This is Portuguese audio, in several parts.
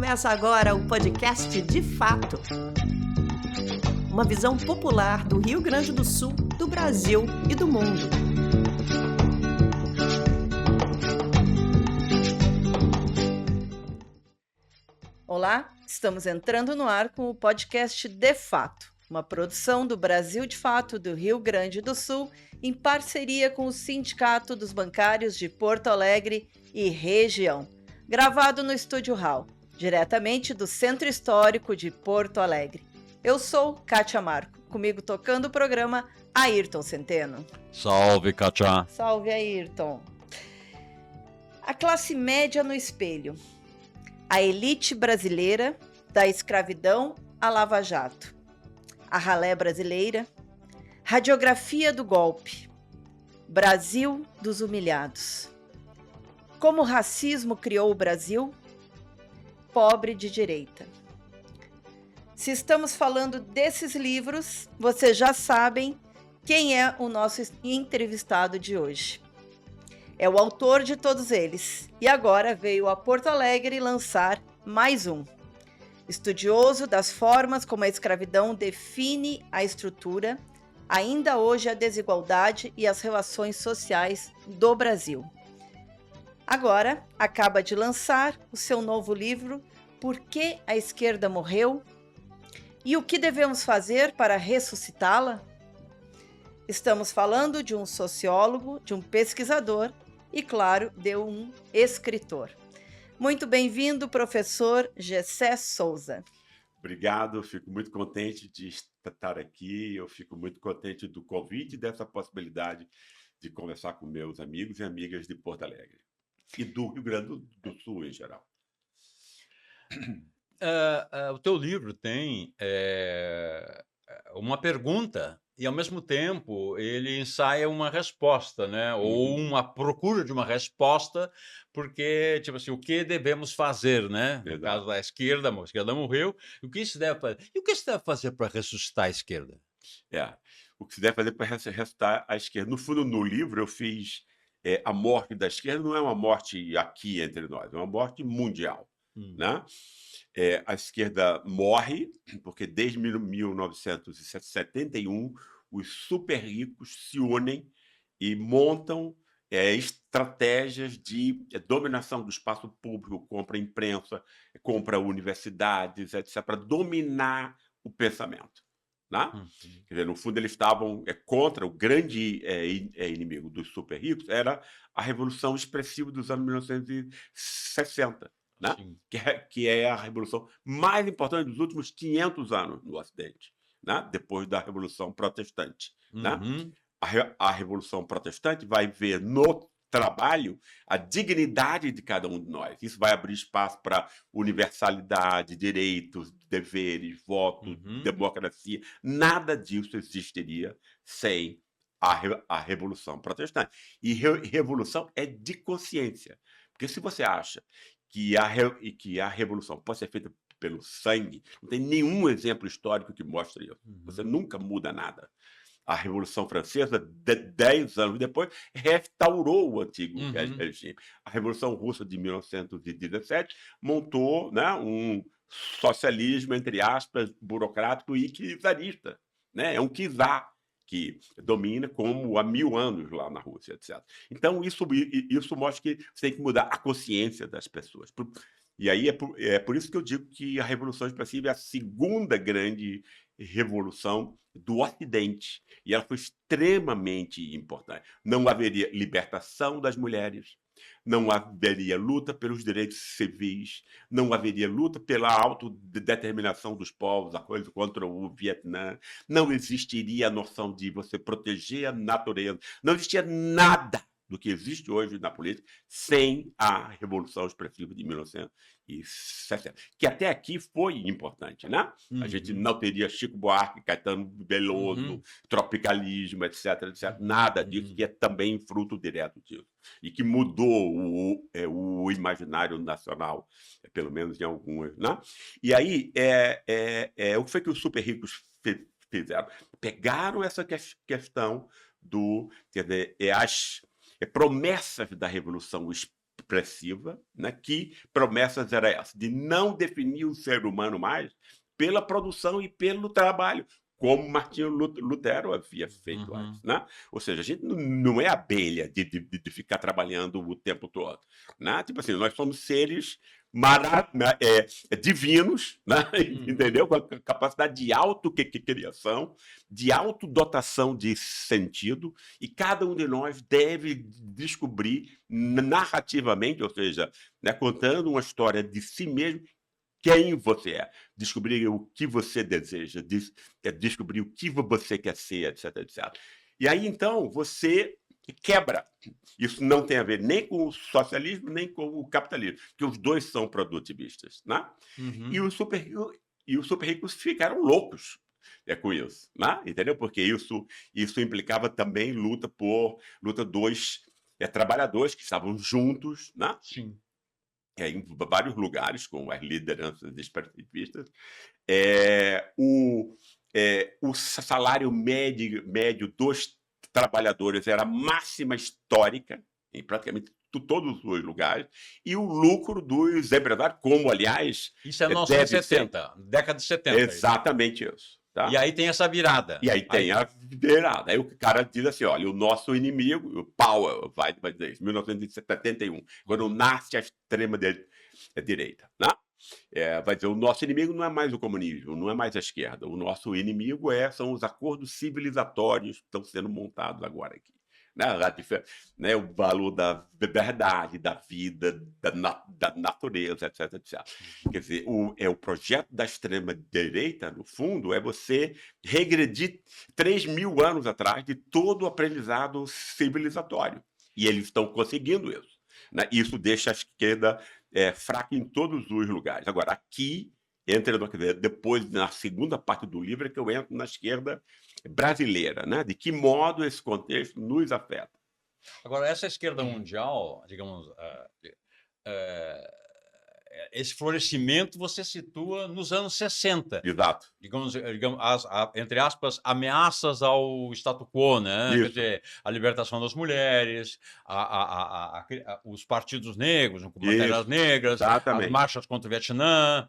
Começa agora o podcast De Fato. Uma visão popular do Rio Grande do Sul, do Brasil e do mundo. Olá, estamos entrando no ar com o podcast De Fato, uma produção do Brasil de Fato do Rio Grande do Sul, em parceria com o Sindicato dos Bancários de Porto Alegre e região, gravado no Estúdio Hall, diretamente do Centro Histórico de Porto Alegre. Eu sou Kátia Marco, comigo tocando o programa Ayrton Centeno. Salve, Kátia! Salve, Ayrton! A classe média no espelho. A elite brasileira, da escravidão à Lava Jato. A ralé brasileira. Radiografia do golpe. Brasil dos humilhados. Como o racismo criou o Brasil? Pobre de direita. Se estamos falando desses livros, vocês já sabem quem é o nosso entrevistado de hoje. É o autor de todos eles e agora veio a Porto Alegre lançar mais um. Estudioso das formas como a escravidão define a estrutura, ainda hoje a desigualdade e as relações sociais do Brasil. Agora acaba de lançar o seu novo livro, Por que a Esquerda Morreu? E o que devemos fazer para ressuscitá-la? Estamos falando de um sociólogo, de um pesquisador e, claro, de um escritor. Muito bem-vindo, professor Gessé Souza. Obrigado, fico muito contente de estar aqui, eu fico muito contente do convite e dessa possibilidade de conversar com meus amigos e amigas de Porto Alegre e do Rio Grande do Sul em geral. O teu livro tem uma pergunta e, ao mesmo tempo, ele ensaia uma resposta, né? Ou uma procura de uma resposta, porque, tipo assim, o que devemos fazer, né? No Verdade. caso da esquerda, a esquerda morreu, o que se deve fazer? E o que se deve fazer para ressuscitar a esquerda? O que se deve fazer para ressuscitar a esquerda. No fundo, no livro, eu fiz a morte da esquerda não é uma morte aqui entre nós, é uma morte mundial, né? A esquerda morre porque desde 1971 os super ricos se unem e montam estratégias de dominação do espaço público, compra imprensa, compra universidades, etc., para dominar o pensamento. Né? Quer dizer, no fundo, eles estavam contra o grande inimigo dos super ricos, era a Revolução Expressiva dos anos 1960. Né? Que é a revolução mais importante dos últimos 500 anos no Ocidente, né? Depois da Revolução Protestante. Né? A Revolução Protestante vai ver no trabalho a dignidade de cada um de nós. Isso vai abrir espaço para universalidade, direitos, deveres, voto, democracia. Nada disso existiria sem a Revolução Protestante. E revolução é de consciência. Porque se você acha que a revolução pode ser feita pelo sangue, não tem nenhum exemplo histórico que mostre isso. Você nunca muda nada. A Revolução Francesa, 10 anos depois, restaurou o antigo regime. A Revolução Russa de 1917 montou, né, um socialismo, entre aspas, burocrático e czarista. Né? É um czar que domina como há 1000 anos lá na Rússia, etc. Então, isso mostra que você tem que mudar a consciência das pessoas. E aí é por isso que eu digo que a Revolução Expressiva é a segunda grande revolução do Ocidente. E ela foi extremamente importante. Não haveria libertação das mulheres, não haveria luta pelos direitos civis, não haveria luta pela autodeterminação dos povos, a coisa contra o Vietnã, não existiria a noção de você proteger a natureza, não existia nada do que existe hoje na política sem a Revolução Expressiva de 1960, que até aqui foi importante, né? A gente não teria Chico Buarque, Caetano Veloso, tropicalismo, etc., etc. Nada disso, que é também fruto direto disso. E que mudou o imaginário nacional, pelo menos em algumas, né? E aí, o que foi que os super ricos fizeram? Pegaram essa questão quer dizer, as promessas da Revolução expressiva, né? Que promessas era essa? De não definir o ser humano mais pela produção e pelo trabalho, como Martinho Lutero havia feito antes, né? Ou seja, a gente não é abelha de ficar trabalhando o tempo todo, né? Tipo assim, nós somos seres divinos, né? Entendeu? Com a capacidade de autocriação, de autodotação de sentido, e cada um de nós deve descobrir narrativamente, ou seja, né, contando uma história de si mesmo, quem você é, descobrir o que você deseja, descobrir o que você quer ser, etc, etc. E aí, então, você quebra. Isso não tem a ver nem com o socialismo, nem com o capitalismo, porque os dois são produtivistas, né? E os super ricos ficaram loucos com isso, né? Entendeu? Porque isso implicava também luta dos trabalhadores que estavam juntos, né? Sim. Em vários lugares, com as lideranças extrativistas. O salário médio dos trabalhadores era máxima histórica, em praticamente todos os lugares, e o lucro dos empresários, como, aliás, Isso é deve ser 1970, década de 70. exatamente isso. Tá? E aí tem essa virada. E aí tem a virada. Aí o cara diz assim, olha, o nosso inimigo, o Powell vai dizer isso, 1971, quando nasce a extrema-direita, né? Vai dizer, o nosso inimigo não é mais o comunismo, não é mais a esquerda. O nosso inimigo são os acordos civilizatórios que estão sendo montados agora aqui. Né, o valor da verdade, da vida, da natureza, etc, etc. Quer dizer, o projeto da extrema-direita, no fundo, é você regredir 3.000 anos atrás de todo o aprendizado civilizatório. E eles estão conseguindo isso. Né? Isso deixa a esquerda fraca em todos os lugares. Agora, aqui, depois, na segunda parte do livro, é que eu entro na esquerda brasileira, né? De que modo esse contexto nos afeta. Agora, essa esquerda mundial, digamos, esse florescimento você situa nos anos 60. Exato. Digamos entre aspas, ameaças ao status quo, né? Quer dizer, a libertação das mulheres, os partidos negros, como Panteras Negras, exatamente. as marchas contra o Vietnã,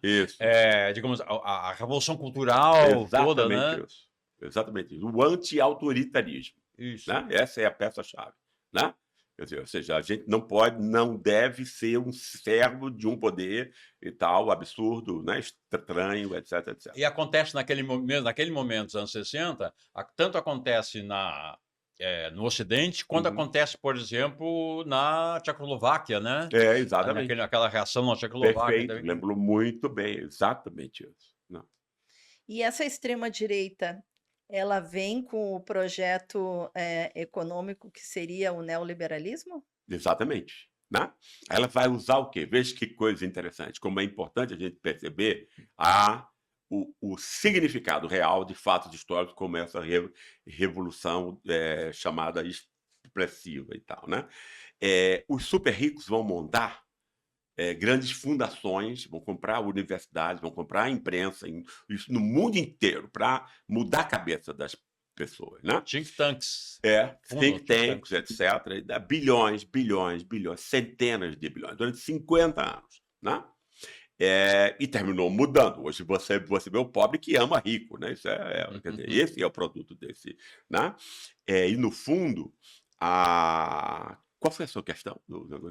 digamos, a revolução cultural toda, né? Isso. Exatamente isso. O anti-autoritarismo. Isso. Né? Essa é a peça-chave. Né? Quer dizer, ou seja, a gente não deve ser um servo de um poder e tal, absurdo, né? Estranho, etc, etc. E acontece naquele momento, nos anos 60, tanto acontece no Ocidente, quanto acontece, por exemplo, na Tchecoslováquia, né? Exatamente. Aquela reação na Tchecoslováquia. Perfeito, lembro muito bem, exatamente isso. Não. E essa extrema-direita, ela vem com o projeto econômico que seria o neoliberalismo? Exatamente. Né? Ela vai usar o quê? Veja que coisa interessante, como é importante a gente perceber o significado real de fatos históricos como essa revolução chamada expressiva e tal. Né? Os super ricos vão montar grandes fundações, vão comprar universidades, vão comprar a imprensa, isso no mundo inteiro, para mudar a cabeça das pessoas. Né? Think tanks. Think tanks, etc. Bilhões, centenas de bilhões, durante 50 anos. Né? E terminou mudando. Hoje você vê o pobre que ama rico. Né? Isso quer dizer, esse é o produto desse. Né? E, no fundo, qual foi a sua questão?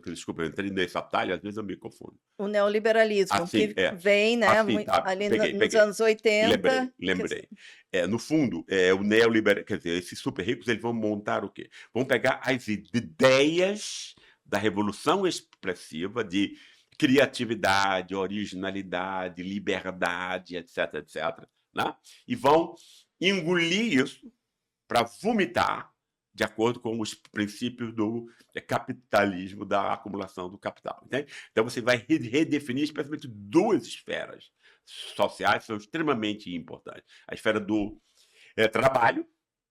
Desculpa, eu entrei nesse atalho, às vezes eu me confundo. O neoliberalismo, que vem, né, ali nos anos 80. Lembrei. No fundo, o neoliberalismo, quer dizer, esses super ricos, eles vão montar o quê? Vão pegar as ideias da revolução expressiva de criatividade, originalidade, liberdade, etc, etc, né? E vão engolir isso para vomitar de acordo com os princípios do capitalismo, da acumulação do capital. Entende? Então, você vai redefinir especialmente duas esferas sociais que são extremamente importantes. A esfera do trabalho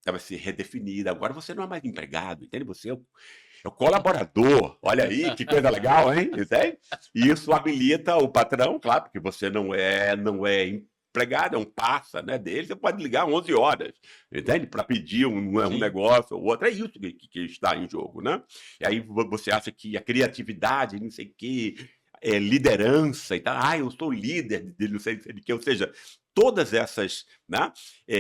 vai ser redefinida. Agora você não é mais empregado, entende? Você é o colaborador. Olha aí, que coisa legal, hein? Entende? E isso habilita o patrão, claro, porque você não é empregado, é um parça, né, dele, você pode ligar 11 horas, entende? Para pedir um Sim. negócio ou outro. É isso que está em jogo, né? E aí você acha que a criatividade, não sei o quê, liderança e tal. Ah, eu sou líder de não sei de quê. Ou seja, todas essas, né?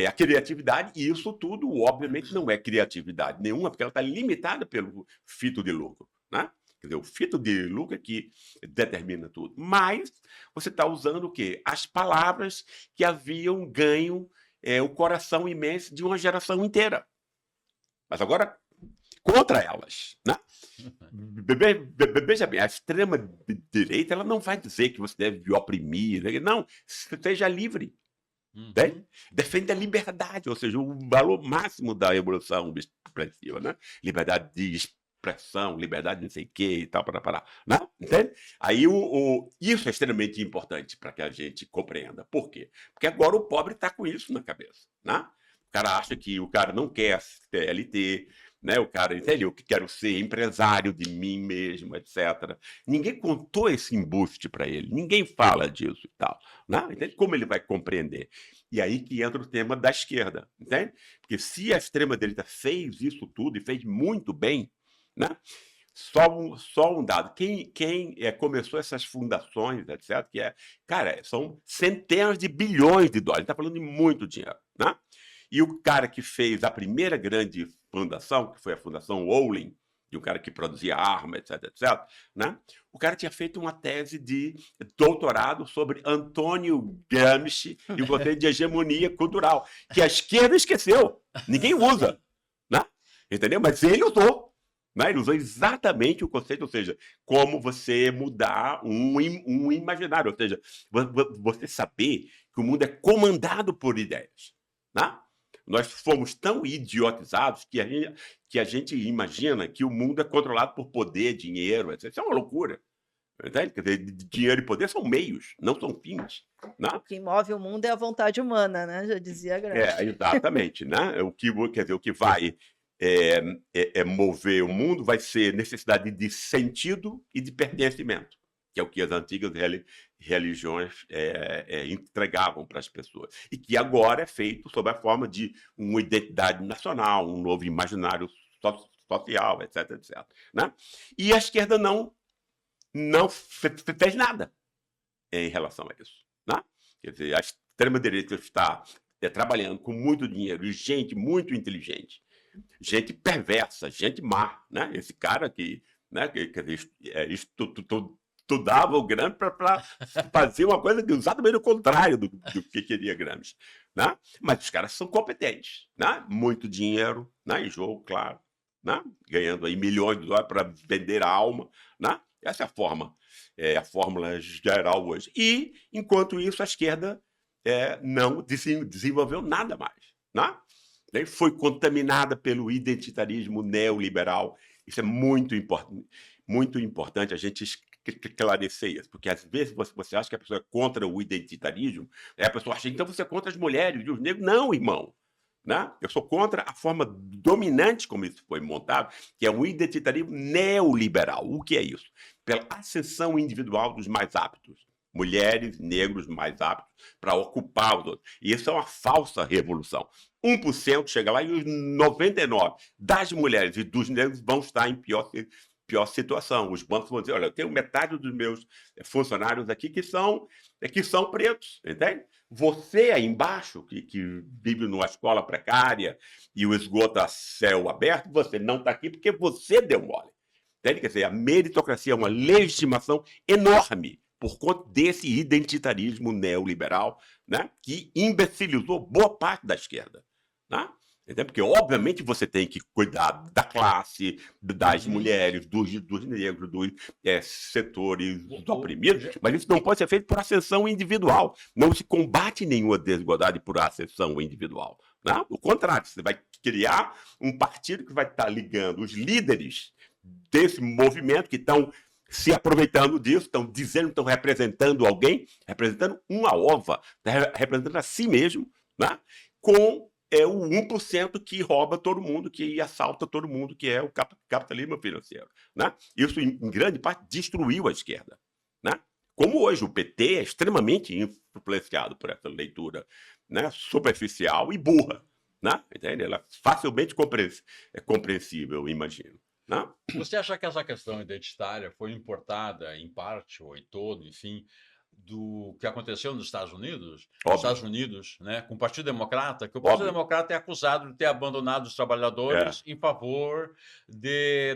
A criatividade, e isso tudo, obviamente, não é criatividade nenhuma, porque ela está limitada pelo fito de lucro, né? Quer dizer, o fito de lucro é que determina tudo. Mas você está usando o quê? As palavras que haviam ganho o coração imenso de uma geração inteira. Mas agora, contra elas, né? Veja bem, a extrema-direita ela não vai dizer que você deve oprimir, né? Não, seja livre. Né? Uhum. Defende a liberdade, ou seja, o valor máximo da evolução expressiva, né? Liberdade de expressão, liberdade de não sei o quê e tal, para, né? Entende? Aí isso é extremamente importante para que a gente compreenda. Por quê? Porque agora o pobre está com isso na cabeça, né? O cara acha que o cara não quer CLT, né? O cara, entende? Eu quero ser empresário de mim mesmo, etc. Ninguém contou esse embuste para ele, ninguém fala disso e tal, né? Entende? Como ele vai compreender? E aí que entra o tema da esquerda, entende? Porque se a extrema-direita fez isso tudo e fez muito bem, né? Só um dado. Quem começou essas fundações, etc., cara, são centenas de bilhões de dólares. A gente está falando de muito dinheiro, né? E o cara que fez a primeira grande fundação, que foi a Fundação Olin, de um cara que produzia arma, etc., etc., né? O cara tinha feito uma tese de doutorado sobre Antônio Gramsci e o conceito de hegemonia cultural, que a esquerda esqueceu. Ninguém usa, né? Entendeu? Mas ele usou. Né? Ele usou exatamente o conceito, ou seja, como você mudar um imaginário, ou seja, você saber que o mundo é comandado por ideias. Né? Nós fomos tão idiotizados que a gente imagina que o mundo é controlado por poder, dinheiro, etc. Isso é uma loucura. Entende? Quer dizer, dinheiro e poder são meios, não são fins. Né? O que move o mundo é a vontade humana, né? Já dizia Gramsci. Exatamente. Né? Quer dizer, o que vai mover o mundo vai ser necessidade de sentido e de pertencimento, que é o que as antigas religiões entregavam para as pessoas. E que agora é feito sob a forma de uma identidade nacional, um novo imaginário social, etc., etc. Né? E a esquerda não fez nada em relação a isso. Né? Quer dizer, a extrema-direita está trabalhando com muito dinheiro e gente muito inteligente, gente perversa, gente má, né? Esse cara que, né, quer dizer, estudava o Gramsci para fazer uma coisa exatamente o contrário do que queria Gramsci, né? Mas os caras são competentes, né? Muito dinheiro, né, em jogo, claro, né? Ganhando aí milhões de dólares para vender a alma, né? Essa é a fórmula geral hoje. E, enquanto isso, a esquerda não desenvolveu nada mais, né? Foi contaminada pelo identitarismo neoliberal. Isso é muito importante a gente esclarecer isso, porque às vezes você acha que a pessoa é contra o identitarismo, a pessoa acha, então você é contra as mulheres e os negros. Não, irmão. Né? Eu sou contra a forma dominante como isso foi montado, que é um identitarismo neoliberal. O que é isso? Pela ascensão individual dos mais aptos. Mulheres, negros mais aptos para ocupar os outros. E isso é uma falsa revolução. 1% chega lá e os 99% das mulheres e dos negros vão estar em pior situação. Os bancos vão dizer, olha, eu tenho metade dos meus funcionários aqui que são pretos, entende? Você aí embaixo, que vive numa escola precária e o esgoto a céu aberto, você não está aqui porque você deu mole. Entende? Quer dizer, a meritocracia é uma legitimação enorme por conta desse identitarismo neoliberal, né, que imbecilizou boa parte da esquerda. Né? Porque, obviamente, você tem que cuidar da classe, das mulheres, dos negros, dos setores oprimidos, mas isso não pode ser feito por ascensão individual. Não se combate nenhuma desigualdade por ascensão individual. Né? O contrário, você vai criar um partido que vai estar ligando os líderes desse movimento que estão se aproveitando disso, estão dizendo, estão representando alguém, representando uma ova, representando a si mesmo, né? Com o 1% que rouba todo mundo, que assalta todo mundo, que é o capitalismo financeiro. Né? Isso, em grande parte, destruiu a esquerda. Né? como hoje o PT é extremamente influenciado por essa leitura, né, superficial e burra, né? Entende? Ela é facilmente compreensível, imagino. Né? Você acha que essa questão identitária foi importada, em parte ou em todo, enfim, do que aconteceu nos Estados Unidos? Nos Óbvio, Estados Unidos, né, com o Partido Democrata, que o Partido óbvio. Democrata é acusado de ter abandonado os É, trabalhadores em favor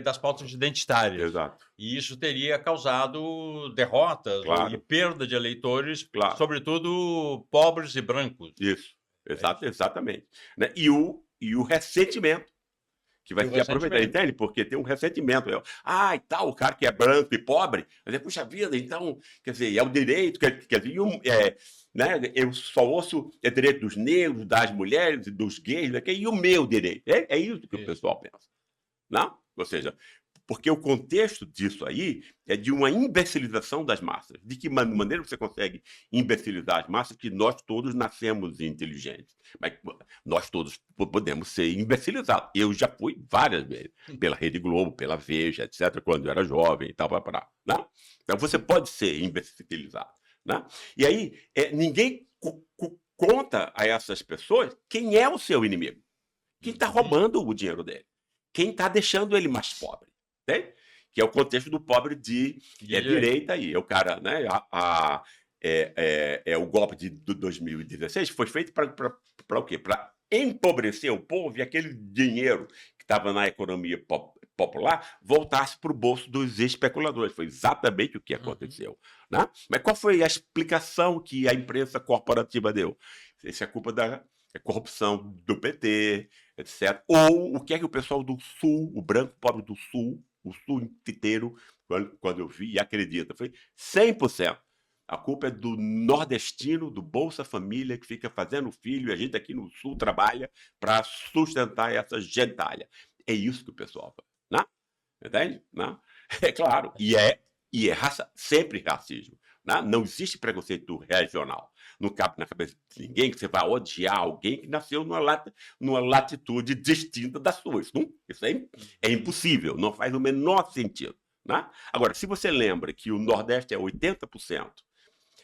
das pautas identitárias. exato. E isso teria causado derrotas e Claro, perda de eleitores, claro. sobretudo pobres e brancos. Isso. É isso. Exatamente. Né? E o ressentimento que vai E o ser aproveitado, ressentimento. entende? Porque tem um ressentimento. E tal, o cara que é branco e pobre, mas puxa vida, então, quer dizer, é o direito, quer dizer, né, eu só ouço direito dos negros, das mulheres, dos gays, né, e o meu direito. É isso que o Isso. pessoal pensa. Não? Ou seja, porque o contexto disso aí é de uma imbecilização das massas. De que maneira você consegue imbecilizar as massas? Que nós todos nascemos inteligentes. Mas nós todos podemos ser imbecilizados. Eu já fui várias vezes, pela Rede Globo, pela Veja, etc., quando eu era jovem e tal, né? Então você pode ser imbecilizado. Né? E aí, ninguém conta a essas pessoas quem é o seu inimigo. Quem está roubando o dinheiro dele. Quem está deixando ele mais pobre. Né? Que é o contexto do pobre de direita aí. É o cara, né? O golpe de 2016 foi feito para o quê? Para empobrecer o povo e aquele dinheiro que estava na economia popular voltasse para o bolso dos especuladores. Foi exatamente o que aconteceu. Né? Mas qual foi a explicação que a imprensa corporativa deu? Isso é culpa da corrupção do PT, etc. Ou o que é que o pessoal do Sul, o branco pobre do Sul, o Sul inteiro, quando eu vi, e acredita, foi 100%. A culpa é do nordestino, do Bolsa Família, que fica fazendo filho, e a gente aqui no Sul trabalha para sustentar essa gentalha. É isso que o pessoal faz. Né? Entende? Né? É claro. E é sempre racismo. Né? Não existe preconceito regional. Não cabe na cabeça de ninguém que você vai odiar alguém que nasceu numa latitude distinta da sua. Isso é impossível, não faz o menor sentido. Né? Agora, se você lembra que o Nordeste é 80%,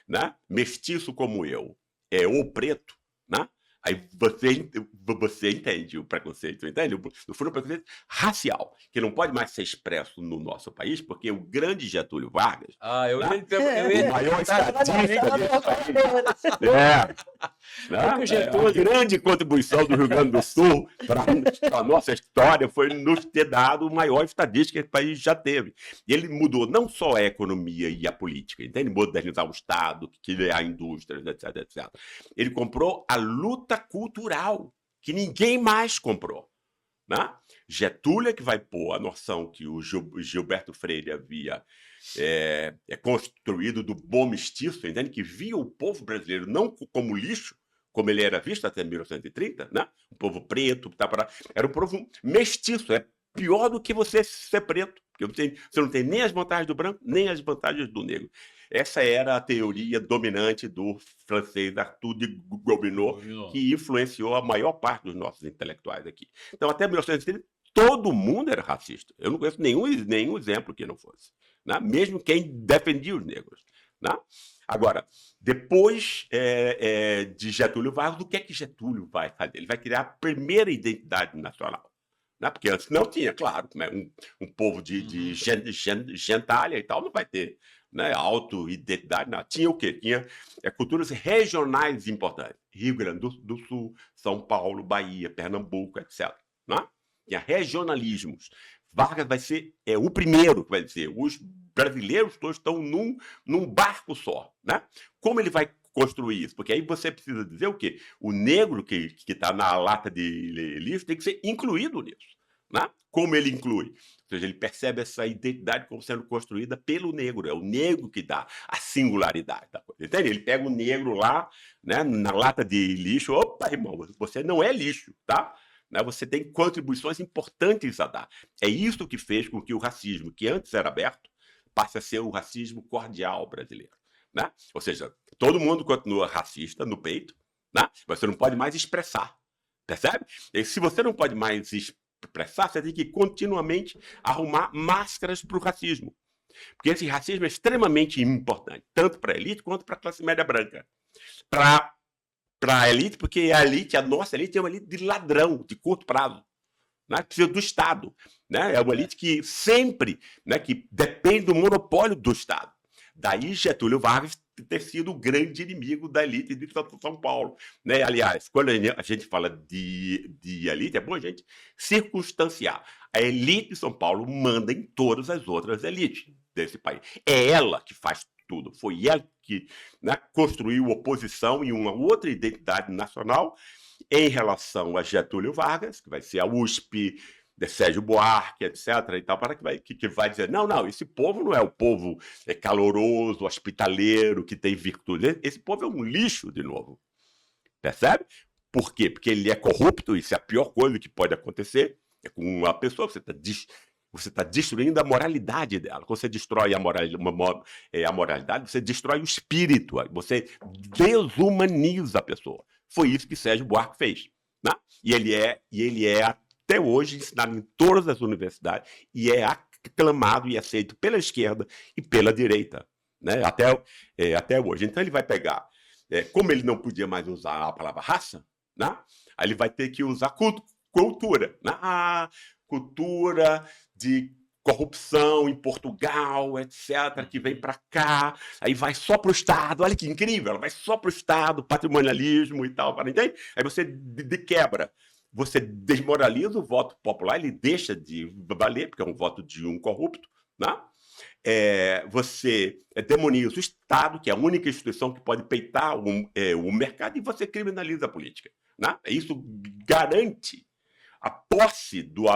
né? Mestiço como eu, ou preto, né? Aí você entende o preconceito, entende? No fundo, o preconceito racial, que não pode mais ser expresso no nosso país, porque o grande Getúlio Vargas, Eu né? ia O maior estadista desse país, Porque o a Getúlio, grande contribuição do Rio Grande do Sul para a nossa história foi nos ter dado o maior estadista que esse país já teve. E ele mudou não só a economia e a política, entende? Modernizar o Estado, criar indústrias, etc, etc. Ele comprou a luta cultural, que ninguém mais comprou. Né? Getúlio é que vai pôr a noção que o Gilberto Freire havia construído do bom mestiço, entende? Que via o povo brasileiro não como lixo, como ele era visto até 1930, né? Um povo preto, era um povo mestiço, é pior do que você ser preto, porque você não tem nem as vantagens do branco, nem as vantagens do negro. Essa era a teoria dominante do francês Arthur de Gobineau, que influenciou a maior parte dos nossos intelectuais aqui. Então, até 1930, todo mundo era racista. Eu não conheço nenhum exemplo que não fosse. Né? Mesmo quem defendia os negros. Né? Agora, depois de Getúlio Vargas, o que é que Getúlio vai fazer? Ele vai criar a primeira identidade nacional. Né? Porque antes não tinha, claro, um povo de gentalha e tal, não vai ter, né, auto-identidade. Não. Tinha o quê? Tinha culturas regionais importantes. Rio Grande do Sul, São Paulo, Bahia, Pernambuco, etc. Né? Tinha regionalismos. Vargas vai ser o primeiro que vai dizer. Os brasileiros todos estão num barco só. Né? Como ele vai construir isso? Porque aí você precisa dizer o quê? O negro que está na lata de lixo tem que ser incluído nisso. Né? Como ele inclui? Ou seja, ele percebe essa identidade como sendo construída pelo negro. É o negro que dá a singularidade da coisa. Entende? Ele pega o negro lá, né, na lata de lixo. Opa, irmão, você não é lixo, tá? Né? Você tem contribuições importantes a dar. É isso que fez com que o racismo, que antes era aberto, passe a ser o racismo cordial brasileiro. Né? Ou seja, todo mundo continua racista no peito, né? Você não pode mais expressar. Percebe? E se você não pode mais expressar, você tem que continuamente arrumar máscaras para o racismo. Porque esse racismo é extremamente importante, tanto para a elite quanto para a classe média branca. Para a elite, porque a nossa elite é uma elite de ladrão, de curto prazo, né? Precisa do Estado. Né? É uma elite que sempre, né, que depende do monopólio do Estado. Daí Getúlio Vargas ter sido o grande inimigo da elite de São Paulo. Né? Aliás, quando a gente fala de elite, é bom a gente circunstanciar. A elite de São Paulo manda em todas as outras elites desse país. É ela que faz tudo. Foi ela que, né, construiu oposição e uma outra identidade nacional em relação a Getúlio Vargas, que vai ser a USP, de Sérgio Buarque, etc. e tal, para que vai dizer, não, esse povo não é o povo caloroso, hospitaleiro, que tem virtude. Esse povo é um lixo, de novo. Percebe? Por quê? Porque ele é corrupto, isso é a pior coisa que pode acontecer. É com uma pessoa, você está destruindo a moralidade dela. Quando você destrói a moralidade, você destrói o espírito, você desumaniza a pessoa. Foi isso que Sérgio Buarque fez. Né? E ele é até hoje ensinado em todas as universidades e é aclamado e aceito pela esquerda e pela direita, né? Até hoje. Então ele vai pegar, como ele não podia mais usar a palavra raça, né? Aí ele vai ter que usar cultura, né? Cultura de corrupção em Portugal, etc., que vem para cá, aí vai só para o Estado, olha que incrível, ela vai só para o Estado, patrimonialismo e tal, entende? Aí você quebra. Você desmoraliza o voto popular, ele deixa de valer, porque é um voto de um corrupto, né? Você demoniza o Estado, que é a única instituição que pode peitar o mercado, e você criminaliza a política. Né? Isso garante a posse do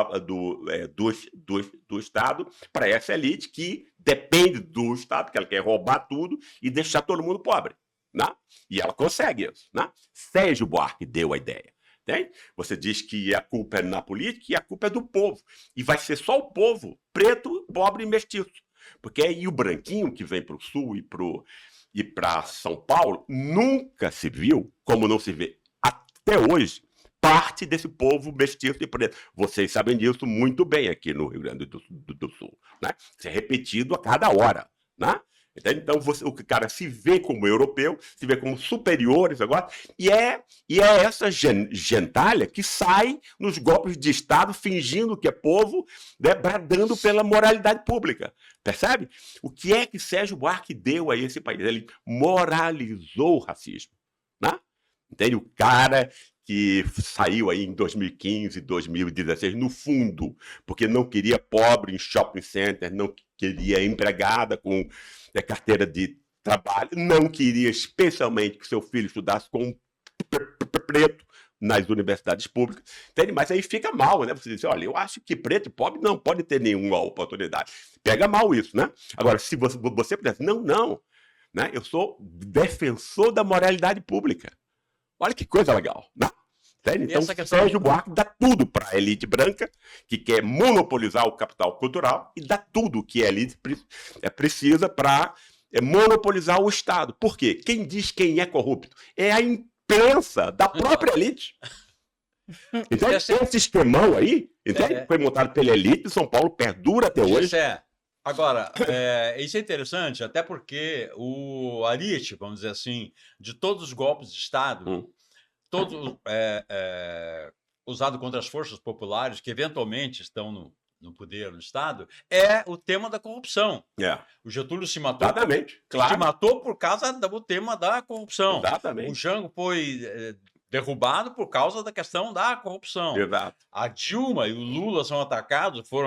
Estado para essa elite que depende do Estado, que ela quer roubar tudo e deixar todo mundo pobre. Né? E ela consegue isso. Né? Sérgio Buarque deu a ideia. Entende? Você diz que a culpa é na política e a culpa é do povo. E vai ser só o povo, preto, pobre e mestiço. Porque aí o branquinho que vem para o sul e para São Paulo nunca se viu, como não se vê até hoje, parte desse povo mestiço e preto. Vocês sabem disso muito bem aqui no Rio Grande do Sul. Né? Isso é repetido a cada hora. Né? Então o cara se vê como europeu, se vê como superiores agora, e é essa gentalha que sai nos golpes de Estado fingindo que é povo, né, bradando pela moralidade pública. Percebe? O que é que Sérgio Buarque deu a esse país? Ele moralizou o racismo. Né? Entende? O cara que saiu aí em 2015, 2016, no fundo, porque não queria pobre em shopping center, não queria empregada com carteira de trabalho, não queria especialmente que seu filho estudasse com um preto nas universidades públicas, entende? Mas aí fica mal, né? Você diz, olha, eu acho que preto e pobre não pode ter nenhuma oportunidade. Pega mal isso, né? Agora, se você pudesse, não, né? Eu sou defensor da moralidade pública. Olha que coisa legal, né? Então, Sérgio Buarque dá tudo para a elite branca, que quer monopolizar o capital cultural, e dá tudo que a elite precisa para monopolizar o Estado. Por quê? Quem diz quem é corrupto? É a imprensa da própria elite. Então, esse esquemão aí, foi montado pela elite de São Paulo, perdura até hoje. Agora, isso é interessante, até porque o Ariete, vamos dizer assim, de todos os golpes de Estado, todos usado contra as forças populares que eventualmente estão no poder no Estado, é o tema da corrupção. O Getúlio se matou, se matou por causa do tema da corrupção. Exatamente. O Jango foi derrubado por causa da questão da corrupção. Exato. A Dilma e o Lula foram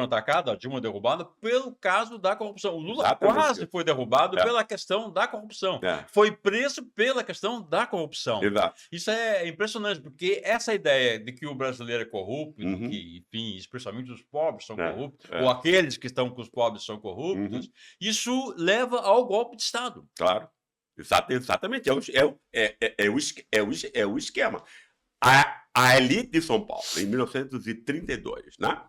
atacados, a Dilma derrubada pelo caso da corrupção. O Lula quase foi derrubado pela questão da corrupção. Foi preso pela questão da corrupção. Exato. Isso é impressionante, porque essa ideia de que o brasileiro é corrupto, que, enfim, especialmente os pobres são corruptos, ou aqueles que estão com os pobres são corruptos, isso leva ao golpe de Estado. Claro. Exatamente, é o esquema. A elite de São Paulo, em 1932, né?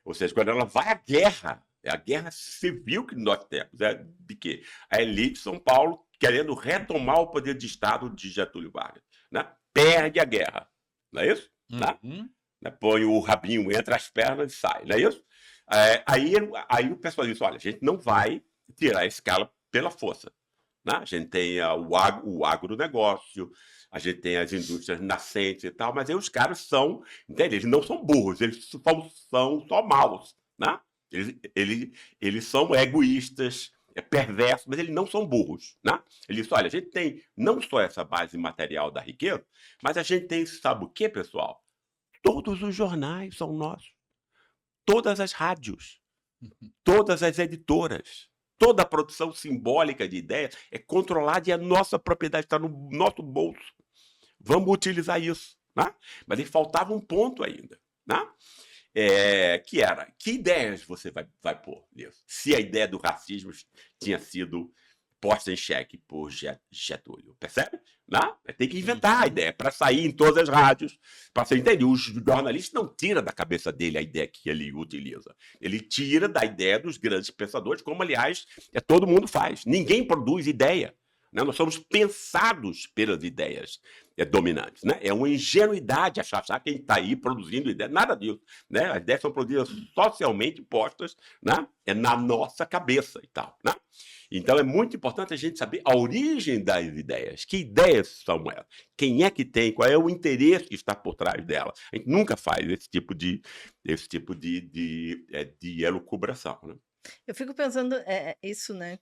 Ou seja, quando ela vai à guerra, é a guerra civil que nós temos, de quê? A elite de São Paulo querendo retomar o poder de Estado de Getúlio Vargas, né? Perde a guerra, não é isso? Né? Põe o rabinho entre as pernas e sai, não é isso? Aí o pessoal diz, olha, a gente não vai tirar a escala pela força. Né? A gente tem o agronegócio, a gente tem as indústrias nascentes e tal, mas aí os caras são, entende? Eles não são burros, eles são só maus. Né? Eles são egoístas, perversos, mas eles não são burros. Né? Eles olha, a gente tem não só essa base material da riqueza, mas a gente tem, sabe o que, pessoal? Todos os jornais são nossos, todas as rádios, todas as editoras, toda a produção simbólica de ideias é controlada e a nossa propriedade está no nosso bolso. Vamos utilizar isso. Né? Mas faltava um ponto ainda. Né? Que era, que ideias você vai pôr nisso? Se a ideia do racismo tinha sido posta em xeque por Getúlio, percebe? Não? Tem que inventar a ideia para sair em todas as rádios, para você entender. O jornalista não tira da cabeça dele a ideia que ele utiliza. Ele tira da ideia dos grandes pensadores, como, aliás, todo mundo faz. Ninguém produz ideia. Né? Nós somos pensados pelas ideias dominantes. Né? É uma ingenuidade achar que quem está aí produzindo ideia. Nada disso. Né? As ideias são produzidas socialmente postas, né? Na nossa cabeça e tal. Né? Então é muito importante a gente saber a origem das ideias. Que ideias são elas? Quem é que tem? Qual é o interesse que está por trás dela? A gente nunca faz esse tipo de elucubração. Né? Eu fico pensando isso, né?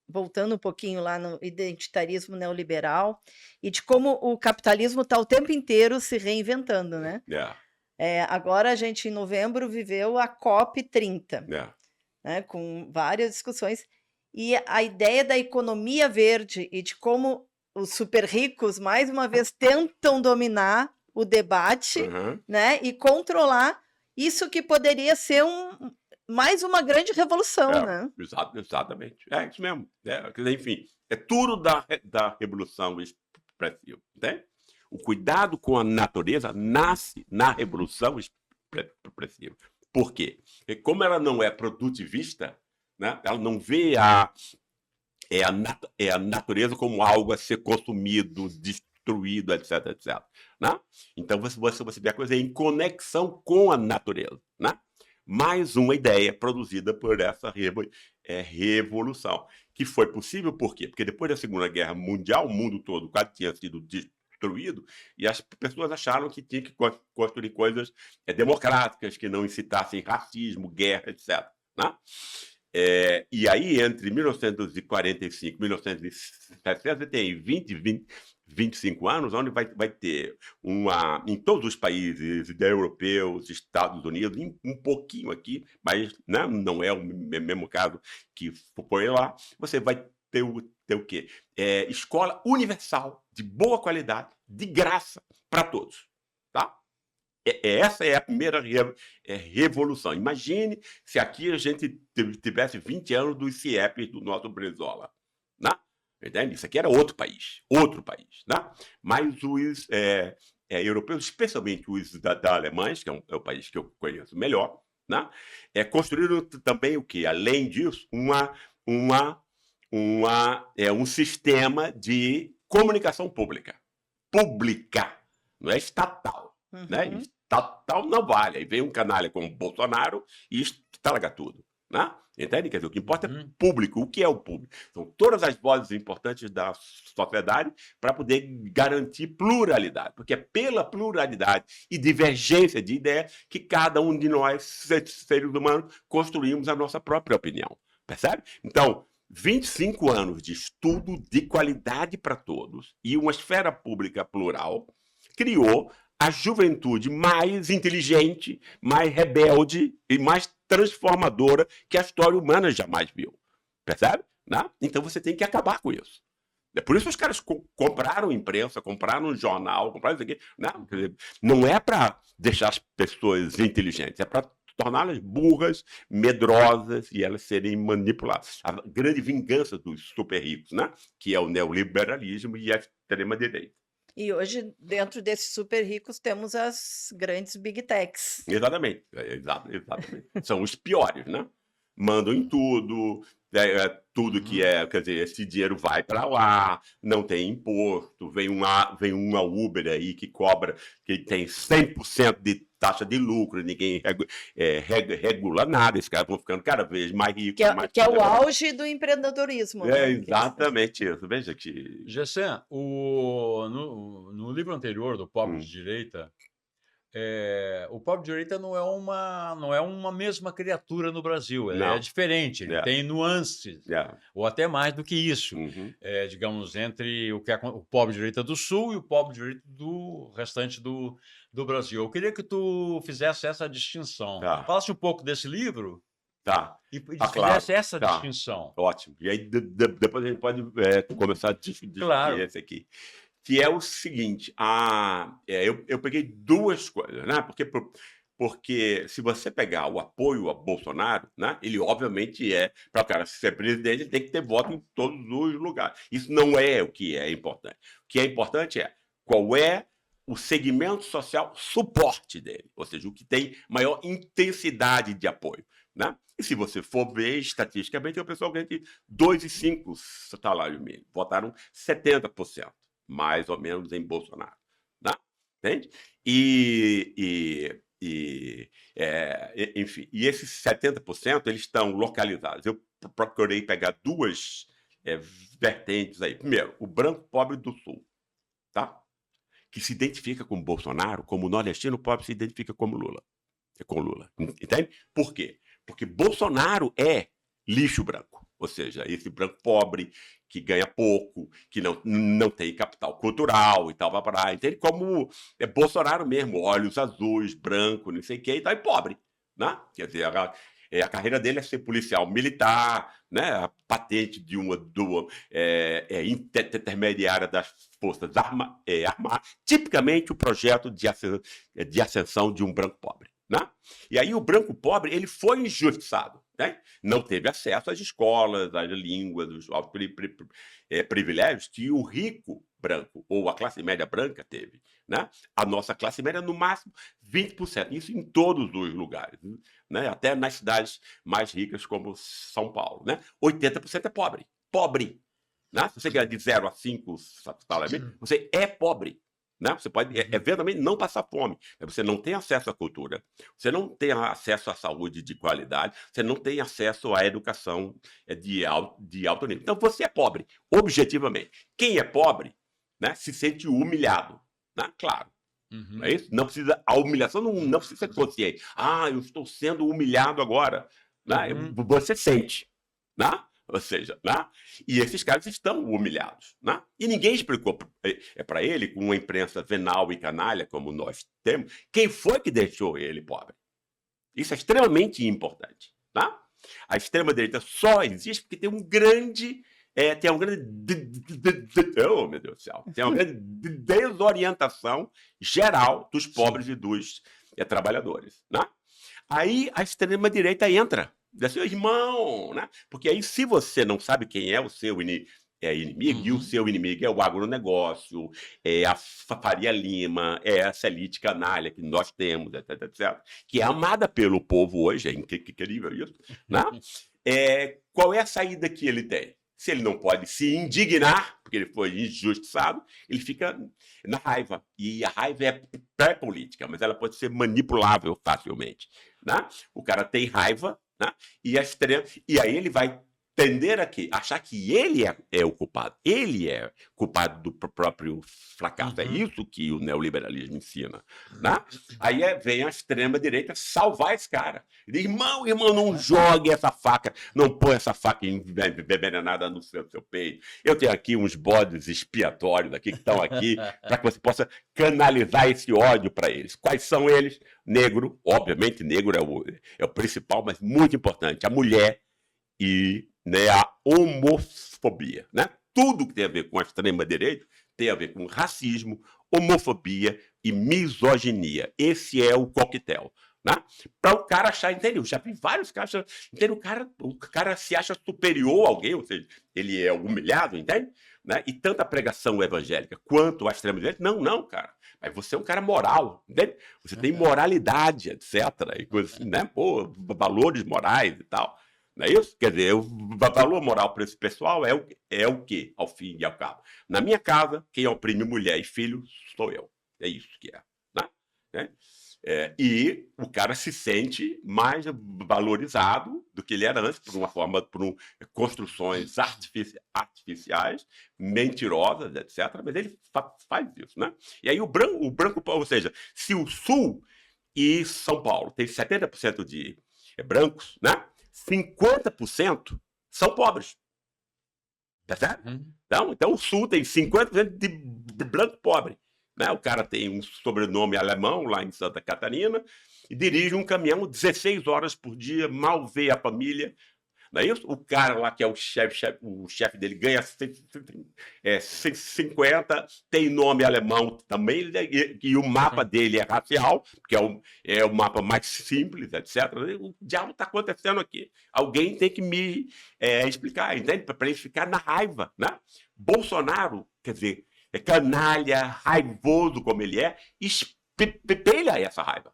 Voltando um pouquinho lá no identitarismo neoliberal e de como o capitalismo está o tempo inteiro se reinventando, né? Agora a gente, em novembro, viveu a COP30, né? Com várias discussões. E a ideia da economia verde e de como os super ricos, mais uma vez, tentam dominar o debate, né? E controlar isso que poderia ser mais uma grande revolução, né? Exatamente. É isso mesmo. Enfim, é tudo da revolução expressiva. Né? O cuidado com a natureza nasce na revolução expressiva. Por quê? Porque como ela não é produtivista, né? Ela não vê a natureza como algo a ser consumido, destruído, etc, etc. Né? Então você vê a coisa em conexão com a natureza. Né? Mais uma ideia produzida por essa revolução, que foi possível por quê? Porque depois da Segunda Guerra Mundial, o mundo todo quase tinha sido destruído e as pessoas acharam que tinha que construir coisas democráticas, que não incitassem racismo, guerra, etc. Né? E aí, entre 1945 e 1960, você tem 25 anos, onde vai ter em todos os países europeus, Estados Unidos, um pouquinho aqui, mas né, não é o mesmo caso que foi lá, você vai ter o quê? Escola universal, de boa qualidade, de graça, para todos. Tá? Essa é a primeira revolução. Imagine se aqui a gente tivesse 20 anos dos CIEPs do nosso Brizola. Né? Entende? Isso aqui era outro país. Né? Mas os europeus, especialmente os da Alemanha, que é o país que eu conheço melhor, né? Construíram também o quê? Além disso, um sistema de comunicação pública. Não é estatal. Né? Estatal não vale. Aí vem um canalha como Bolsonaro e estraga tudo. Né? Entende? Quer dizer, o que importa é público. O que é o público? São todas as vozes importantes da sociedade para poder garantir pluralidade. Porque é pela pluralidade e divergência de ideias que cada um de nós, seres humanos, construímos a nossa própria opinião. Percebe? Então, 25 anos de estudo de qualidade para todos e uma esfera pública plural criou a juventude mais inteligente, mais rebelde e mais transformadora que a história humana jamais viu. Percebe? Né? Então você tem que acabar com isso. É por isso que os caras compraram imprensa, compraram jornal, compraram isso aqui. Né? Não é para deixar as pessoas inteligentes, é para torná-las burras, medrosas e elas serem manipuladas. A grande vingança dos super ricos, né? Que é o neoliberalismo e a extrema-direita. E hoje, dentro desses super ricos, temos as grandes big techs. Exatamente. São os piores, né? Mandam em tudo, tudo que quer dizer, esse dinheiro vai para lá, não tem imposto, vem uma Uber aí que cobra, que tem 100% de taxa de lucro, ninguém regula nada, esses caras vão ficando cada vez mais ricos. Que é o auge do empreendedorismo. É né? exatamente isso. Veja que... Gessé, no livro anterior do Pobre de Direita, o pobre de direita não é uma mesma criatura no Brasil. Ele é Não. diferente, ele É. tem nuances, É. ou até mais do que isso. Uhum. Digamos, entre o pobre de direita do Sul e o pobre de direita do restante do Brasil. Eu queria que tu fizesse essa distinção. Tá. Falasse um pouco desse livro Tá. e Tá, fizesse claro. essa Tá. distinção. Ótimo. E aí depois a gente pode começar a discutir Claro. esse aqui. Que é o seguinte, eu peguei duas coisas, né? Porque se você pegar o apoio a Bolsonaro, né, ele obviamente para o cara ser presidente, ele tem que ter voto em todos os lugares. Isso não é o que é importante. O que é importante é qual é o segmento social suporte dele, ou seja, o que tem maior intensidade de apoio. Né? E se você for ver estatisticamente, é o pessoal ganha de 2,5 salário mínimo. Votaram 70%. Mais ou menos em Bolsonaro, né? Entende? Enfim, e esses 70% eles estão localizados. Eu procurei pegar duas vertentes aí. Primeiro, o branco pobre do Sul, tá? Que se identifica com Bolsonaro, como o nordestino pobre se identifica como Lula. Com Lula, entende? Por quê? Porque Bolsonaro é lixo branco. Ou seja, esse branco pobre, que ganha pouco, que não tem capital cultural e tal, entende? Como Bolsonaro mesmo, olhos azuis, branco, não sei o que, e tal, e pobre. Né? Quer dizer, a carreira dele é ser policial militar, né? A patente de uma intermediária das Forças Armadas, tipicamente o projeto de ascensão de um branco pobre. Né? E aí o branco pobre ele foi injustiçado, né? Não teve acesso às escolas, às línguas, aos privilégios que o rico branco ou a classe média branca teve. Né? A nossa classe média, no máximo, 20%. Isso em todos os lugares, né? Até nas cidades mais ricas como São Paulo. Né? 80% é pobre. Pobre. Né? Se você ganha de 0 a 5 salários, você é pobre. Né? Você pode eventualmente não passar fome, mas você não tem acesso à cultura, você não tem acesso à saúde de qualidade, você não tem acesso à educação de alto nível. Então você é pobre, objetivamente. Quem é pobre, né, se sente humilhado, né? Claro. Não é isso? Não precisa, a humilhação não precisa ser consciente. Eu estou sendo humilhado agora. Né? Você sente. Né? Ou seja, né? E esses caras estão humilhados. Né? E ninguém explicou para ele, com uma imprensa venal e canalha, como nós temos, quem foi que deixou ele pobre. Isso é extremamente importante. Né? A extrema-direita só existe porque tem um grande... oh, meu Deus do céu. Tem uma grande desorientação geral dos pobres e dos trabalhadores. Né? Aí a extrema-direita entra. Seu irmão, né? Porque aí, se você não sabe quem é o seu inimigo, e o seu inimigo é o agronegócio, é a Faria Lima, é essa elite canalha que nós temos, etc., que é amada pelo povo hoje, é incrível isso, né? Qual é a saída que ele tem? Se ele não pode se indignar, porque ele foi injustiçado, ele fica na raiva. E a raiva é pré-política, mas ela pode ser manipulável facilmente. Né? O cara tem raiva, né? E aí ele vai tender a achar que ele é o culpado. Ele é culpado do próprio fracasso. É isso que o neoliberalismo ensina. Né? Aí vem a extrema-direita salvar esse cara. Ele diz, irmão, não jogue essa faca, não põe essa faca envenenada no seu peito. Eu tenho aqui uns bodes expiatórios aqui, que estão aqui para que você possa canalizar esse ódio para eles. Quais são eles? Negro, obviamente negro é o principal, mas muito importante, a mulher e, né, a homofobia. Né? Tudo que tem a ver com a extrema-direita tem a ver com racismo, homofobia e misoginia. Esse é o coquetel. Né? Para o cara achar, entendeu? Já vi vários caras, entendeu? O cara se acha superior a alguém, ou seja, ele é humilhado, entende? Né? E tanto a pregação evangélica quanto a extrema-direita, não, cara. Mas você é um cara moral, entende? Você tem moralidade, etc. E coisas assim, né? Pô, valores morais e tal. Não é isso? Quer dizer, o valor moral para esse pessoal é o quê, ao fim e ao cabo? Na minha casa, quem oprime mulher e filho sou eu. É isso que é. Né? E o cara se sente mais valorizado do que ele era antes, construções artificiais, mentirosas, etc. Mas ele faz isso, né? E aí o branco, ou seja, se o Sul e São Paulo tem 70% de brancos, né? 50% são pobres. Percebe? Então o Sul tem 50% de branco pobre. Né? O cara tem um sobrenome alemão lá em Santa Catarina e dirige um caminhão 16 horas por dia, mal vê a família. Não é isso? O cara lá que é o chefe dele ganha 150, tem nome alemão também, e o mapa dele é racial, que é o mapa mais simples, etc. O diabo está acontecendo aqui. Alguém tem que me explicar, entende? Para ele ficar na raiva. Né? Bolsonaro, quer dizer, é canalha, raivoso como ele é, espelha essa raiva.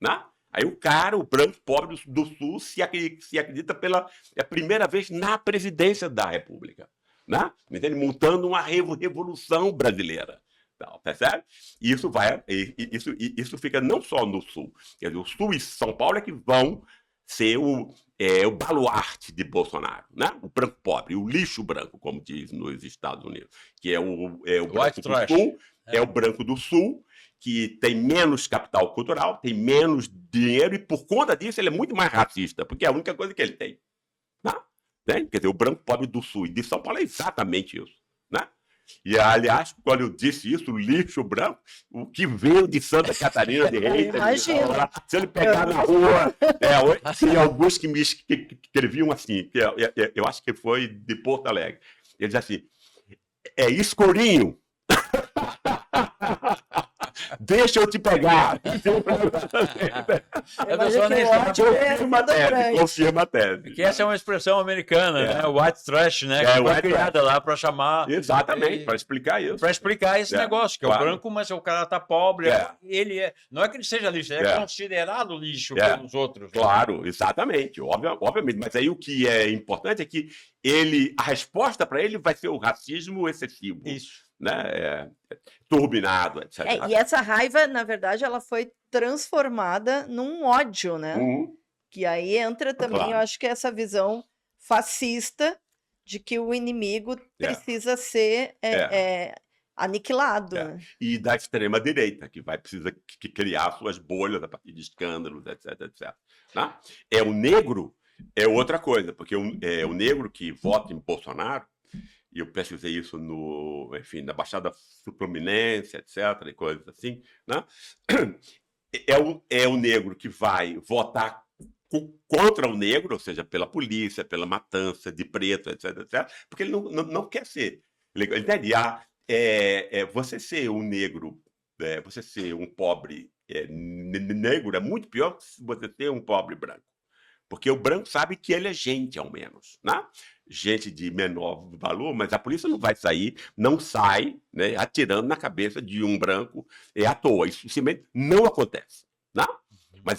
Né? Aí o cara, o branco pobre do Sul, se acredita pela primeira vez na presidência da República. Né? Montando uma revolução brasileira. Então, percebe? E isso fica não só no Sul. Quer dizer, o Sul e São Paulo é que vão ser o baluarte de Bolsonaro. Né? O branco pobre, o lixo branco, como diz nos Estados Unidos. Que é o branco do Sul, é o branco do Sul, que tem menos capital cultural, tem menos dinheiro, e por conta disso ele é muito mais racista, porque é a única coisa que ele tem. Né? Quer dizer, o branco pobre do Sul e de São Paulo é exatamente isso. Né? E, aliás, quando eu disse isso, o lixo branco, o que veio de Santa Catarina de Reis, se ele pegar na rua, tem alguns que me escreviam assim, que eu acho que foi de Porto Alegre. Ele diz assim, é escurinho. Deixa eu te pegar. Confirma a tese. Que essa é uma expressão americana, né? White trash, né? Que foi criada lá para chamar. Exatamente, para explicar isso. Para explicar esse negócio, que é o branco, mas o cara tá pobre. Ele não é que ele seja lixo, ele é considerado lixo pelos outros. Claro, exatamente, obviamente. Mas aí o que é importante é que a resposta para ele vai ser o racismo excessivo. Isso. Né? Turbinado, etc. E essa raiva, na verdade, ela foi transformada num ódio, né? Que aí entra também, eu acho que essa visão fascista de que o inimigo precisa ser aniquilado. Né? E da extrema-direita, que precisa criar suas bolhas a partir de escândalos, etc, etc. Né? O negro é outra coisa, porque o negro que vota em Bolsonaro, e eu pesquisei isso na Baixada Fluminense, etc., e coisas assim, né? É o negro que vai votar contra o negro, ou seja, pela polícia, pela matança de preto, etc., etc., porque ele não quer ser. Ele entende? Você ser um negro, você ser um pobre negro é muito pior que você ser um pobre branco. Porque o branco sabe que ele é gente, ao menos, né? Gente de menor valor, mas a polícia não vai sair, não sai, né, atirando na cabeça de um branco à toa. Isso simplesmente não acontece. Né? Mas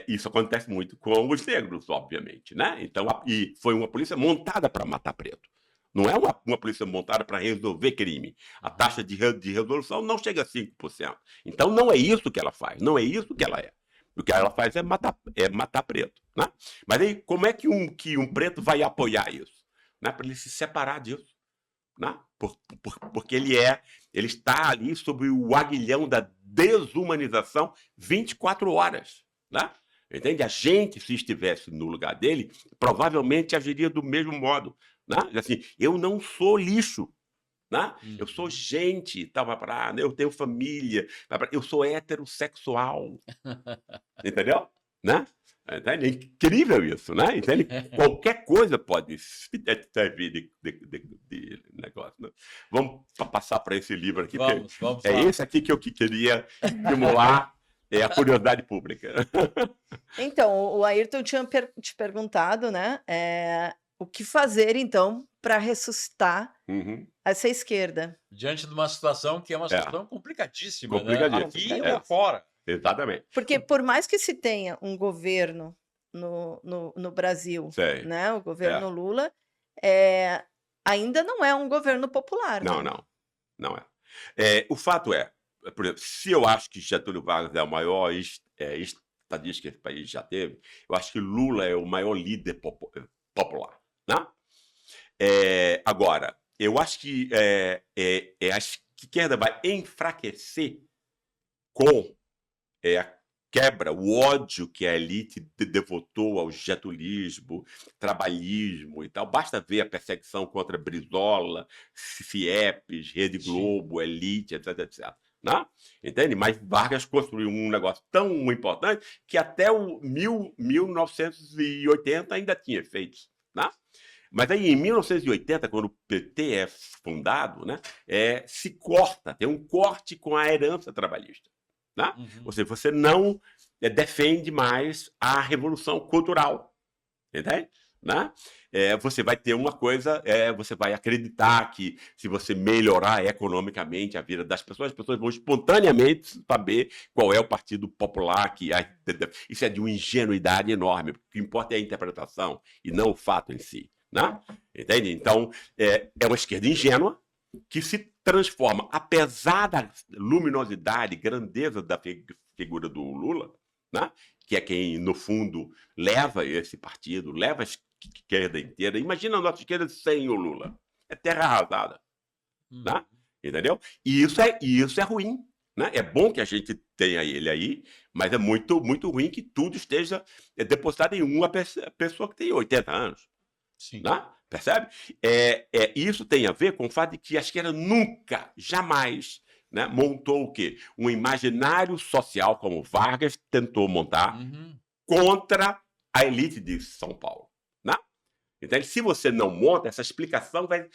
isso acontece muito com os negros, obviamente. Né? Então, e foi uma polícia montada para matar preto. Não é uma polícia montada para resolver crime. A taxa de resolução não chega a 5%. Então, não é isso que ela faz, não é isso que ela é. O que ela faz é matar preto. Né? Mas aí, como é que um preto vai apoiar isso? Né? Para ele se separar disso. Né? Porque ele está ali sob o aguilhão da desumanização 24 horas. Né? Entende? A gente, se estivesse no lugar dele, provavelmente agiria do mesmo modo. Né? Assim, eu não sou lixo. Né? Eu sou gente, eu tenho família, eu sou heterossexual. Entendeu? Né? É incrível isso, né? Entende? Qualquer coisa pode servir de negócio. Né? Vamos passar para esse livro aqui. Vamos esse aqui que eu queria estimular a curiosidade pública. Então, o Ayrton tinha te perguntado, né? O que fazer, então, para ressuscitar essa esquerda? Diante de uma situação que é uma situação complicadíssima, né? Aqui ou fora. Exatamente. Porque por mais que se tenha um governo no Brasil, né? O governo Lula, ainda não é um governo popular. Não, né? não é. O fato é, por exemplo, se eu acho que Getúlio Vargas é o maior estadista que esse país já teve, eu acho que Lula é o maior líder popular, né? Agora, eu acho que a esquerda vai enfraquecer com a quebra, o ódio que a elite devotou ao getulismo, trabalhismo e tal. Basta ver a perseguição contra Brizola, Fiepes, Rede Globo, elite, etc, etc. Né? Entende? Mas Vargas construiu um negócio tão importante que até o 1980 ainda tinha efeitos. Né? Mas aí, em 1980, quando o PT é fundado, né, se corta, tem um corte com a herança trabalhista. Né? Ou seja, você não defende mais a revolução cultural. Entende? Né? Você vai ter uma coisa, você vai acreditar que se você melhorar economicamente a vida das pessoas, as pessoas vão espontaneamente saber qual é o Partido Popular. Isso é de uma ingenuidade enorme. O que importa é a interpretação e não o fato em si. Né? Entende? Então, é uma esquerda ingênua que se transforma, apesar da luminosidade, grandeza da figura do Lula, né? Que é quem, no fundo, leva esse partido, leva a esquerda inteira. Imagina a nossa esquerda sem o Lula. É terra arrasada. Né? Entendeu? E isso é ruim. Né? É bom que a gente tenha ele aí, mas é muito, muito ruim que tudo esteja depositado em uma pessoa que tem 80 anos. Sim. Né? Percebe? Isso tem a ver com o fato de que a esquerda nunca, jamais, né, montou o quê? Um imaginário social, como Vargas tentou montar, contra a elite de São Paulo. Né? Entende? Se você não monta, essa explicação vai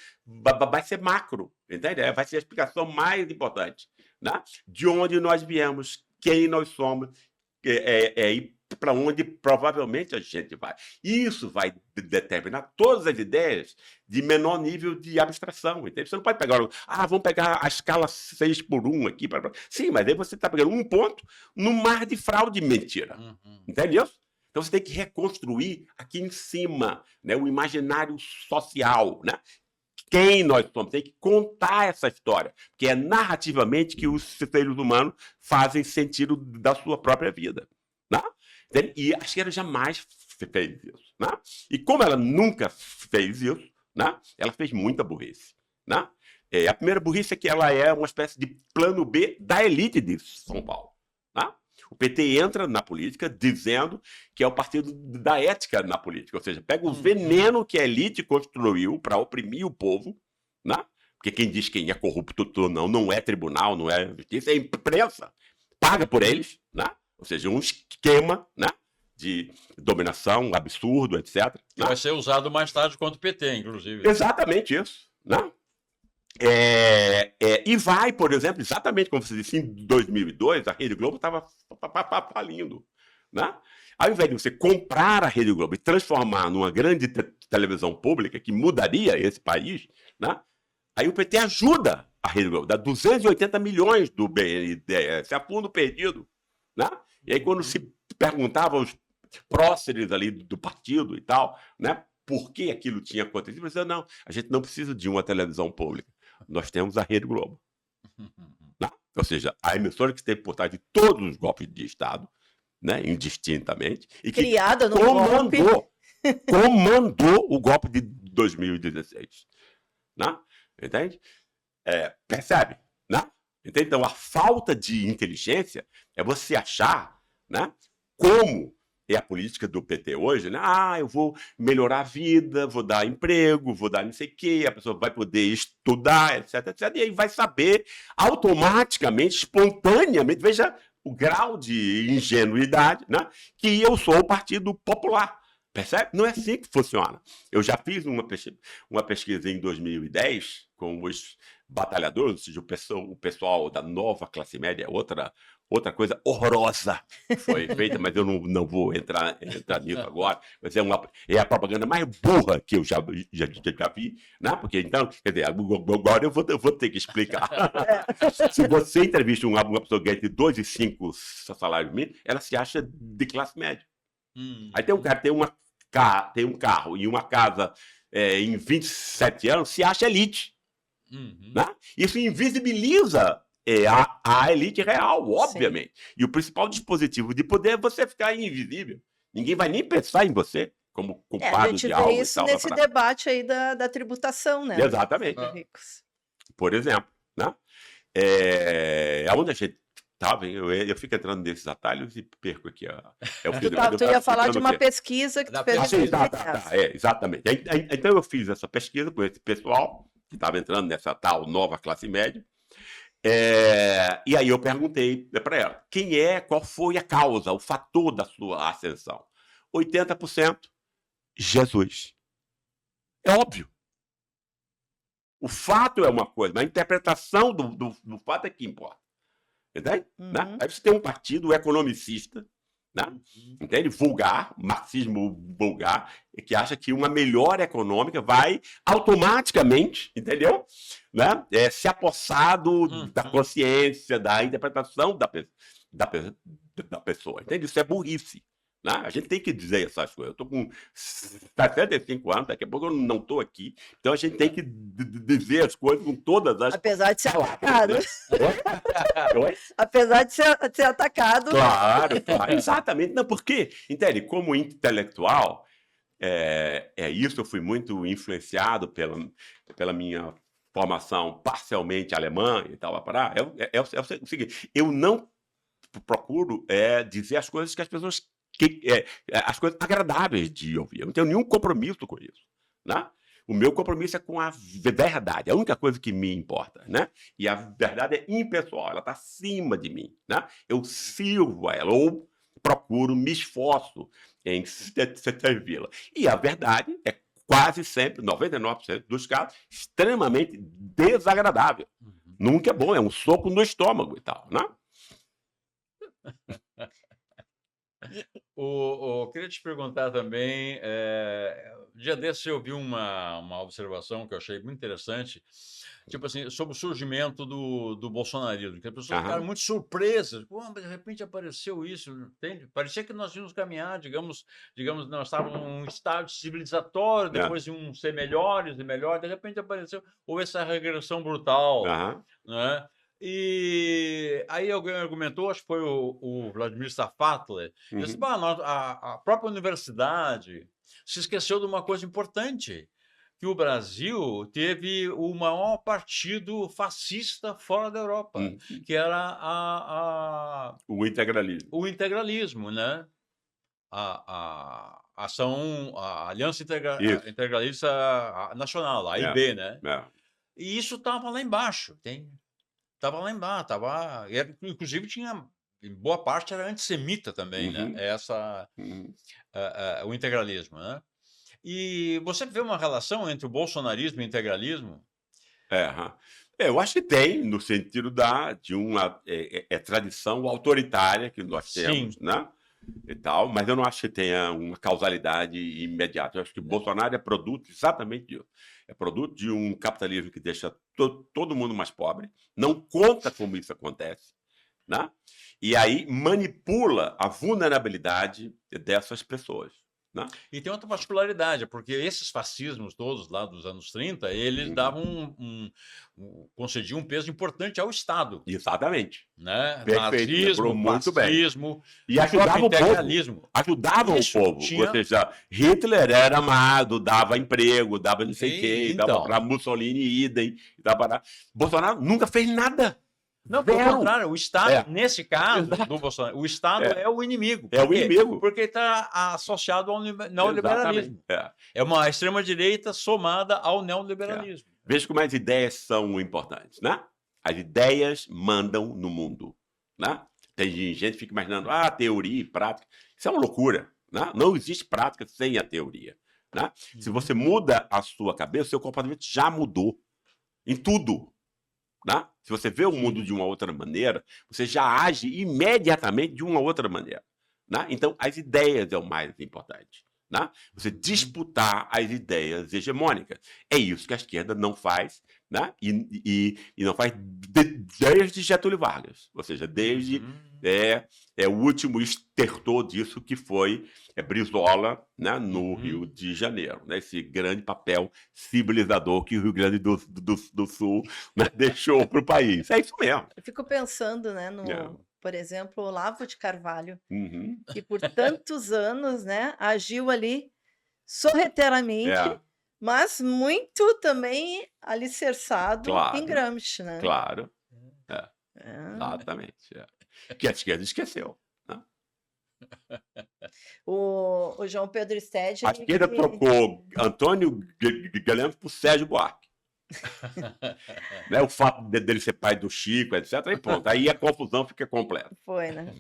ser macro. Entende? Vai ser a explicação mais importante. Né? De onde nós viemos, quem nós somos, e para onde provavelmente a gente vai. Isso vai determinar todas as ideias de menor nível de abstração. Entende? Você não pode pegar, vamos pegar a escala 6:1 aqui. Sim, mas aí você está pegando um ponto no mar de fraude e mentira. Entendeu? Então você tem que reconstruir aqui em cima, né, o imaginário social. Né? Quem nós somos, tem que contar essa história, porque é narrativamente que os seres humanos fazem sentido da sua própria vida. Né? E a esquerda jamais fez isso. Né? E como ela nunca fez isso, né, ela fez muita burrice. Né? A primeira burrice é que ela é uma espécie de plano B da elite de São Paulo. Né? O PT entra na política dizendo que é o partido da ética na política, ou seja, pega o veneno que a elite construiu para oprimir o povo, né? Porque quem diz quem é corrupto ou não é tribunal, não é justiça, é imprensa, paga por eles, né? Ou seja, um esquema, né, de dominação absurdo, etc. Que vai ser usado mais tarde contra o PT, inclusive. Exatamente isso. Né? E vai, por exemplo, exatamente como você disse, em 2002, a Rede Globo estava falindo. Né? Ao invés de você comprar a Rede Globo e transformar numa grande televisão pública que mudaria esse país, né? Aí o PT ajuda a Rede Globo, dá 280 milhões do BNDES, é fundo perdido. Né? E aí, quando se perguntava aos próceres ali do partido e tal, né, por que aquilo tinha acontecido, eles diziam, não, a gente não precisa de uma televisão pública. Nós temos a Rede Globo. Né? Ou seja, a emissora que esteve por trás de todos os golpes de Estado, né, indistintamente, e que Criada no golpe. comandou o golpe de 2016. Né? Entende? Percebe? Né? Entende? Então, a falta de inteligência é você achar, né, como é a política do PT hoje, né? Eu vou melhorar a vida, vou dar emprego, vou dar não sei o quê, a pessoa vai poder estudar, etc, etc. E aí vai saber automaticamente, espontaneamente, veja o grau de ingenuidade, né, que eu sou o Partido Popular. Percebe? Não é assim que funciona. Eu já fiz uma pesquisa em 2010 com os batalhadores, ou seja, o pessoal da nova classe média, outra coisa horrorosa foi feita, mas eu não vou entrar nisso agora, mas é a propaganda mais burra que eu já vi, né? Porque então, quer dizer, agora eu vou ter que explicar. Se você entrevista uma pessoa que ganha de 2,5 salários mínimos, ela se acha de classe média. Aí tem um cara tem um carro e uma casa em 27 anos, se acha elite. Né? Isso invisibiliza é a elite real, obviamente. E o principal dispositivo de poder é você ficar invisível. Ninguém vai nem pensar em você como A culpado gente de vê algo e isso tal. nesse debate aí da tributação, né? Exatamente. Dos ricos. Por exemplo, né? Aonde a gente estava, eu fico entrando nesses atalhos e perco aqui. Tu ia falar de uma pesquisa que tu fez em 2010. Exatamente. Então eu fiz essa pesquisa com esse pessoal que estava entrando nessa tal nova classe média. E aí eu perguntei para ela, qual foi a causa, o fator da sua ascensão? 80% Jesus. É óbvio. O fato é uma coisa, mas a interpretação do fato é que importa. Entende? Né? Aí você tem um partido economicista, né? Entende? Vulgar, marxismo vulgar, que acha que uma melhora econômica vai automaticamente, entendeu? Né? Se apossar da consciência, da interpretação da pessoa. Entende? Isso é burrice. Né? A gente tem que dizer essas coisas. Eu estou com 75 anos, daqui a pouco eu não estou aqui. Então a gente tem que dizer as coisas com todas as. Apesar de ser atacado. Né? Apesar de ser atacado. Claro, exatamente. Não, porque, entende, como intelectual, isso eu fui muito influenciado pela minha formação parcialmente alemã e tal. É o seguinte, eu não procuro dizer as coisas que as pessoas as coisas agradáveis de ouvir. Eu não tenho nenhum compromisso com isso. Né? O meu compromisso é com a verdade. É a única coisa que me importa. Né? E a verdade é impessoal. Ela está acima de mim. Né? Eu sirvo a ela. Ou procuro, me esforço em servi-la. E a verdade é quase sempre, 99% dos casos, extremamente desagradável. Nunca é bom. É um soco no estômago e tal. Né? Queria te perguntar também, dia desses eu vi uma observação que eu achei muito interessante, tipo assim, sobre o surgimento do bolsonarismo, que as pessoas ficaram muito surpresas. Pô, mas de repente apareceu isso, entende? Parecia que nós íamos caminhar, digamos, nós estávamos num estágio civilizatório, depois iam ser melhores e melhores, de repente houve essa regressão brutal, né? E aí alguém argumentou, acho que foi o Vladimir Safatler, disse, a própria universidade se esqueceu de uma coisa importante, que o Brasil teve o maior partido fascista fora da Europa, que era o integralismo. O integralismo, né? A Aliança Integralista Nacional, a AIB, né? E isso estava lá embaixo, estava lá embaixo, inclusive tinha, em boa parte era antissemita também, né? O integralismo, né? E você vê uma relação entre o bolsonarismo e o integralismo? Eu acho que tem, no sentido de uma tradição autoritária que nós temos, né? E tal, mas eu não acho que tenha uma causalidade imediata. Eu acho que Bolsonaro é produto exatamente disso. É produto de um capitalismo que deixa todo mundo mais pobre, não conta como isso acontece, né? E aí manipula a vulnerabilidade dessas pessoas. Né? E tem outra particularidade, porque esses fascismos todos lá dos anos 30, eles davam concediam um peso importante ao Estado. Exatamente. Né? Perfeito, nazismo, muito fascismo, bem. E ajudavam o integralismo. Ajudavam o povo. Ou seja, Hitler era amado, dava emprego, dava não sei o quê, dava para Mussolini, idem. Bolsonaro nunca fez nada. Não, pelo contrário, o Estado, nesse caso do Bolsonaro, o Estado é o inimigo. É o inimigo. Porque está associado ao neoliberalismo. É uma extrema-direita somada ao neoliberalismo. Veja como as ideias são importantes, né? As ideias mandam no mundo, né? Tem gente que fica imaginando, teoria e prática. Isso é uma loucura, né? Não existe prática sem a teoria, né? Se você muda a sua cabeça, seu comportamento já mudou em tudo. Né? Se você vê o mundo de uma outra maneira, você já age imediatamente de uma outra maneira. Né? Então, as ideias é o mais importante. Né? Você disputar as ideias hegemônicas. É isso que a esquerda não faz, né? E não faz desde Getúlio Vargas. Ou seja, desde é o último estertor disso, que foi Brizola, né, no Rio Uhum. de Janeiro, né, esse grande papel civilizador que o Rio Grande do Sul, né, deixou para o país. É isso mesmo. Eu fico pensando, né, É. por exemplo, Olavo de Carvalho, Uhum. que por tantos anos, né, agiu ali sorrateiramente, É, mas muito também alicerçado em claro, Gramsci, né? claro. É, É. exatamente. Que a esquerda esqueceu, né? O João Pedro Stede, A ele esquerda que trocou Antônio Guilherme por Sérgio Buarque. Né? O fato dele ser pai do Chico, etc. E pronto. Aí a confusão fica completa. foi, né?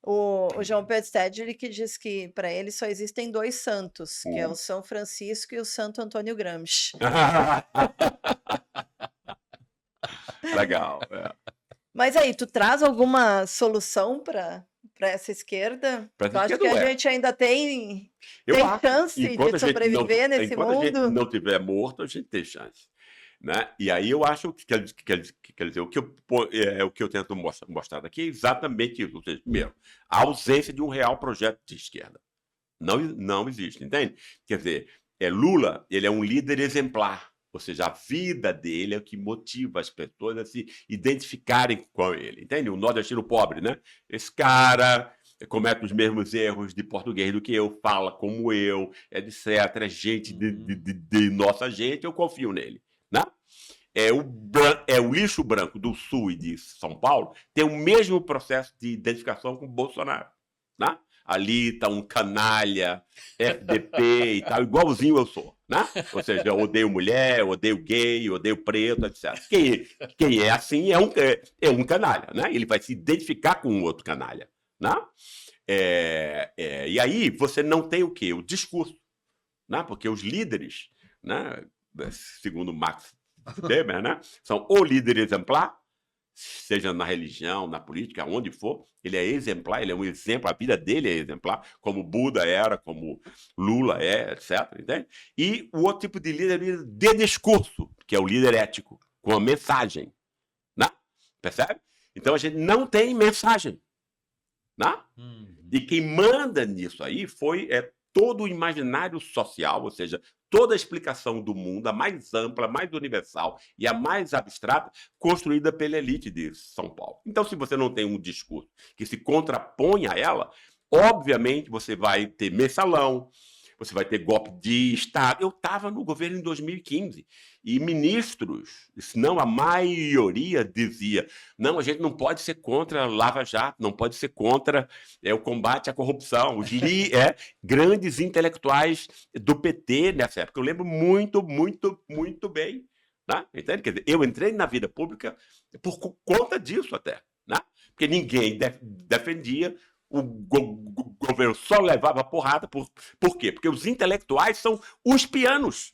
O João Pedro Stede, ele que diz que para ele só existem 2 santos, que é o São Francisco e o Santo Antônio Gramsci. Legal. Mas aí, tu traz alguma solução para essa esquerda? Pra Tu acha esquerda que a não é. gente ainda tem Eu acho. chance Enquanto de a gente não, sobreviver nesse enquanto a gente mundo? não tiver morto, a gente tem chance. Né? E aí eu acho que quer dizer, o que eu tento mostrar aqui é exatamente isso. Ou seja, primeiro, a ausência de um real projeto de esquerda. Não existe, entende? Quer dizer, Lula, ele é um líder exemplar. Ou seja, a vida dele é o que motiva as pessoas a se identificarem com ele, entende? O nordestino pobre, né? Esse cara comete os mesmos erros de português do que eu, fala como eu, etc. É gente de nossa gente, eu confio nele, né? O lixo branco do Sul e de São Paulo tem o mesmo processo de identificação com o Bolsonaro, né? Ali está um canalha, FDP e tal, igualzinho eu sou, né? Ou seja, eu odeio mulher, eu odeio gay, eu odeio preto, etc. Quem é assim é um canalha, né? Ele vai se identificar com um outro canalha, né? E aí você não tem o quê? O discurso, né? Porque os líderes, né, segundo Max Weber, né, são o líder exemplar, seja na religião, na política, onde for, ele é exemplar, ele é um exemplo, a vida dele é exemplar, como Buda era, como Lula é, etc. Entende? E o outro tipo de líder é o líder de discurso, que é o líder ético, com a mensagem. Né? Percebe? Então a gente não tem mensagem. Né? E quem manda nisso aí foi todo o imaginário social, ou seja, toda a explicação do mundo, a mais ampla, a mais universal e a mais abstrata, construída pela elite de São Paulo. Então, se você não tem um discurso que se contrapõe a ela, obviamente você vai ter mensalão, você vai ter golpe de Estado. Eu estava no governo em 2015 e ministros, se não a maioria, dizia: não, a gente não pode ser contra a Lava Jato, não pode ser contra o combate à corrupção. Os grandes intelectuais do PT nessa época. Eu lembro muito, muito, muito bem. Né? Entende? Quer dizer, eu entrei na vida pública por conta disso até. Né? Porque ninguém defendia, o governo só levava porrada. Por quê? Porque os intelectuais são os pianos.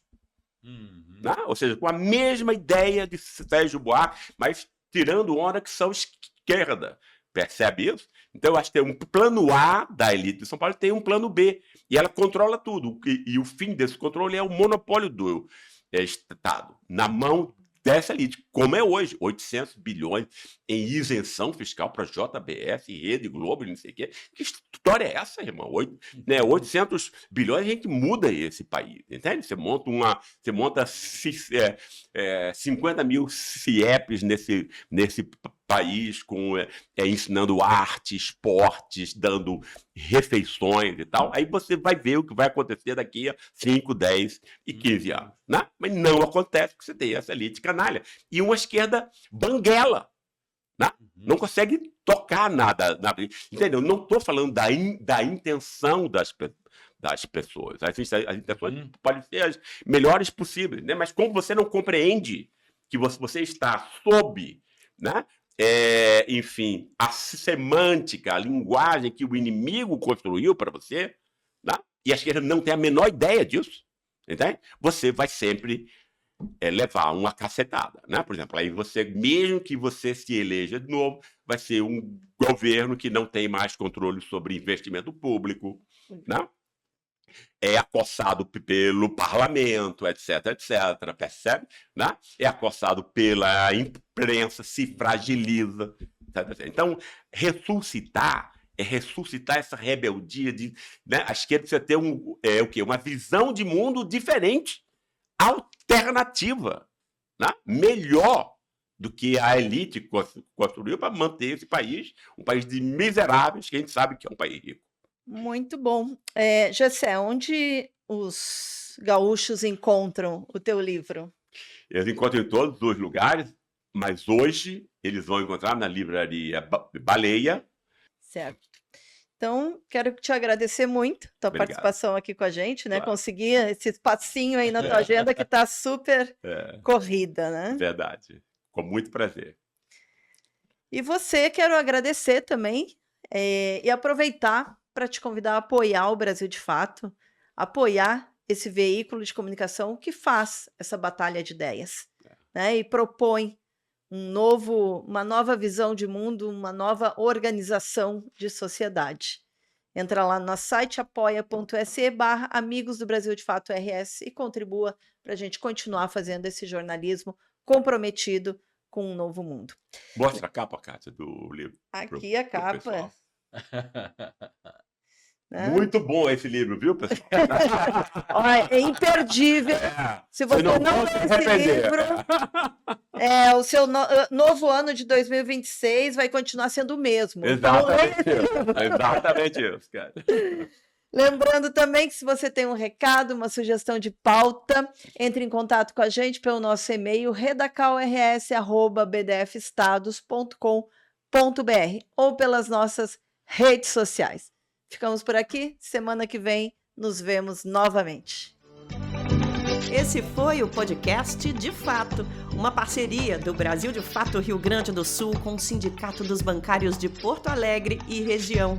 Né? Ou seja, com a mesma ideia de Sérgio Buarque, mas tirando onda que são esquerda. Percebe isso? Então, eu acho que tem um plano A da elite de São Paulo, tem um plano B. E ela controla tudo. E o fim desse controle é o monopólio do Estado, na mão dessa elite, como é hoje, 800 bilhões em isenção fiscal para JBS, Rede Globo, não sei o quê. Que história é essa, irmão? 800 bilhões, a gente muda esse país, entende? Você monta 50 mil CIEPs nesse país, ensinando arte, esportes, dando refeições e tal. Aí você vai ver o que vai acontecer daqui a 5, 10 e 15 anos. Né? Mas não acontece, porque você tem essa elite canalha. E uma esquerda banguela. Né? Não consegue tocar nada. Entendeu? Não estou falando da intenção das pessoas. As intenções podem ser as melhores possíveis. Né? Mas como você não compreende que você está sob... Né? Enfim, a semântica, a linguagem que o inimigo construiu para você, né? E a esquerda não tem a menor ideia disso, entende? Você vai sempre levar uma cacetada, né? Por exemplo, aí você, mesmo que você se eleja de novo, vai ser um governo que não tem mais controle sobre investimento público, né? É acossado pelo parlamento, etc, percebe? Né? É acossado pela imprensa, se fragiliza, Sabe assim? Então, ressuscitar é ressuscitar essa rebeldia de, né? A esquerda precisa ter o quê? Uma visão de mundo diferente, alternativa, né? Melhor do que a elite construiu para manter esse país, um país de miseráveis, que a gente sabe que é um país rico. Muito bom. Gessé, onde os gaúchos encontram o teu livro? Eles encontram em todos os lugares, mas hoje eles vão encontrar na livraria Baleia. Certo. Então, quero te agradecer muito tua Obrigado. participação aqui com a gente, né? Claro. Conseguir esse espacinho aí na tua agenda que está super corrida, né? Verdade. Com muito prazer. E você, quero agradecer também e aproveitar para te convidar a apoiar o Brasil de Fato, apoiar esse veículo de comunicação que faz essa batalha de ideias, né? E propõe uma nova visão de mundo, uma nova organização de sociedade. Entra lá no nosso site apoia.se/Amigos do Brasil de Fato RS e contribua para a gente continuar fazendo esse jornalismo comprometido com um novo mundo. Mostra a capa, Kátia, do livro. Aqui a capa. Né? Muito bom esse livro, viu, pessoal? Olha, é imperdível. Se você não lê esse livro, o seu novo ano de 2026 vai continuar sendo o mesmo. Exatamente isso, cara. Lembrando também que se você tem um recado, uma sugestão de pauta, entre em contato com a gente pelo nosso e-mail redacalrs@bdfestados.com.br ou pelas nossas redes sociais. Ficamos por aqui. Semana que vem nos vemos novamente. Esse foi o podcast De Fato, uma parceria do Brasil de Fato Rio Grande do Sul com o Sindicato dos Bancários de Porto Alegre e região.